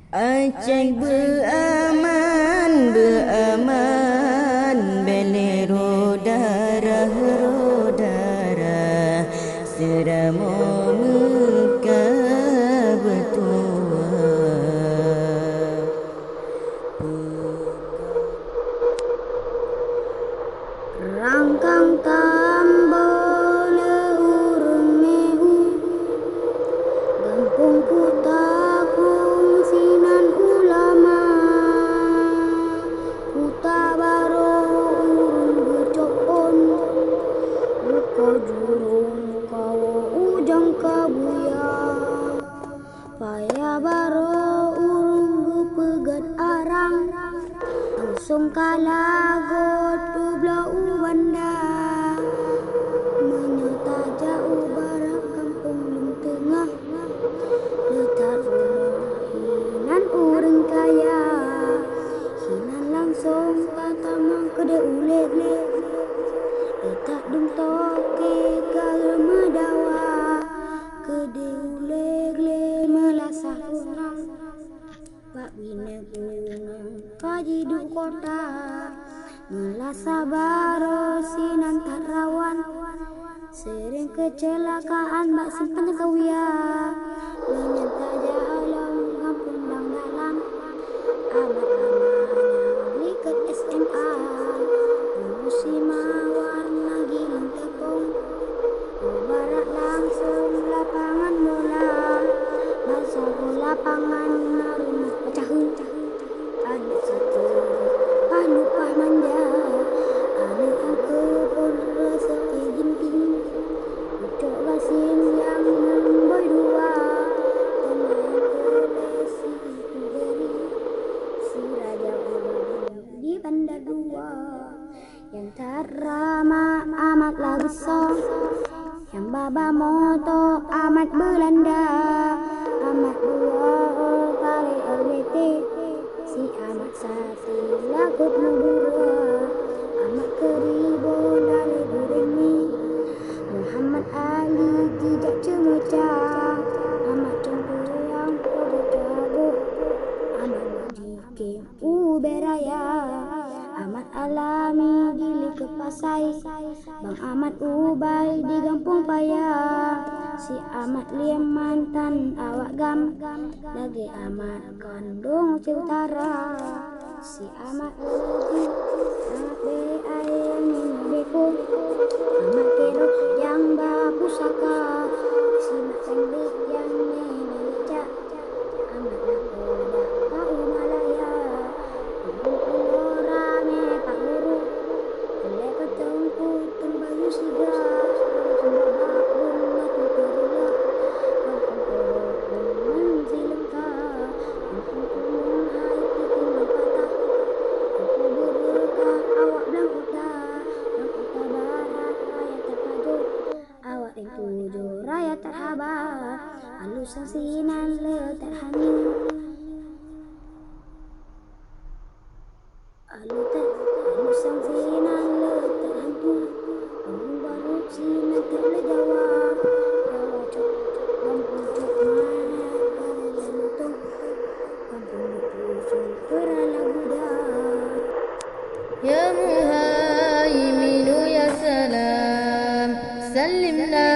Aceh beraman, beraman, belero darah seramo Mekah bertua. Rangkang tambah urung mehu, gampung kutakung sinan ulama, kuta baro urung becokon, luko jurung kawo ujang kabuya, paya baro urung bepegat arang, langsung kalagot dubla ubanda, menyata jauh barak kampung lung tengah, letak rumah hinan urang kaya, hinan langsung tatamang kede ulek-lek, letak dung toke kalau medawa, kede ulek-lek melasah kurang, pak bina gunung kaji du kota, melasa baro sinan tak rawan, sering kecelakaan bak simpan kawia, menyata jalan kampung bang dalam, amat lamanya liket SMA, musima warna giling tepung, barat langsung lapangan bola, masa lapangan rumah pecahu, ada satu lupa manja, anak angke pun rasa ginting, ucok gasin yang memboy dua, pemain kelesi itu beri, si raja di bandar dua, yang terama amatlah besar, yang baba moto amat Belanda, amat dua kali LBT, si amat satu lagut mudura, amat keribon dari Buremi, Muhammad Ali tidak cemecah, amat cengkuyang pada cabut, amat jike uberaya, amat alami gili ke pasai, bang amat ubay di gampung paya, si amat liam mantan awak gam, lagi amat kandung utara, si amat lagi amat be ayam beko, amat kero yang bapusaka, si mak sendiri yang nelecak, amat nakoda kau malaya, buku orang pak guru, boleh ketengku tembayu siga, sembah bakun batu terula, kampung korong silengka, kampung kumung hai tikung patah, kampung berkah awak belang kota barat raya terpajut, awak yang tujuh raya terhabat, alusan sinan letak hanyut, alusan sinan letak hanyut, kampung baru sinan terlejawab, rawa cok kampung cok mana ada lutong, kampung bukusun kerala budak. Ya Muhaiminu ya salam, sallimna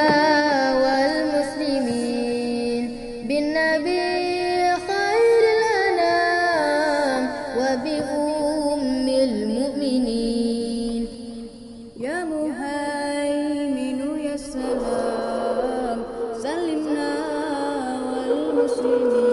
wal muslimin bin nabi khairil anam wa bi ummil mu'minin. Ya Muhaiminu ya salam, sallimna wal muslimin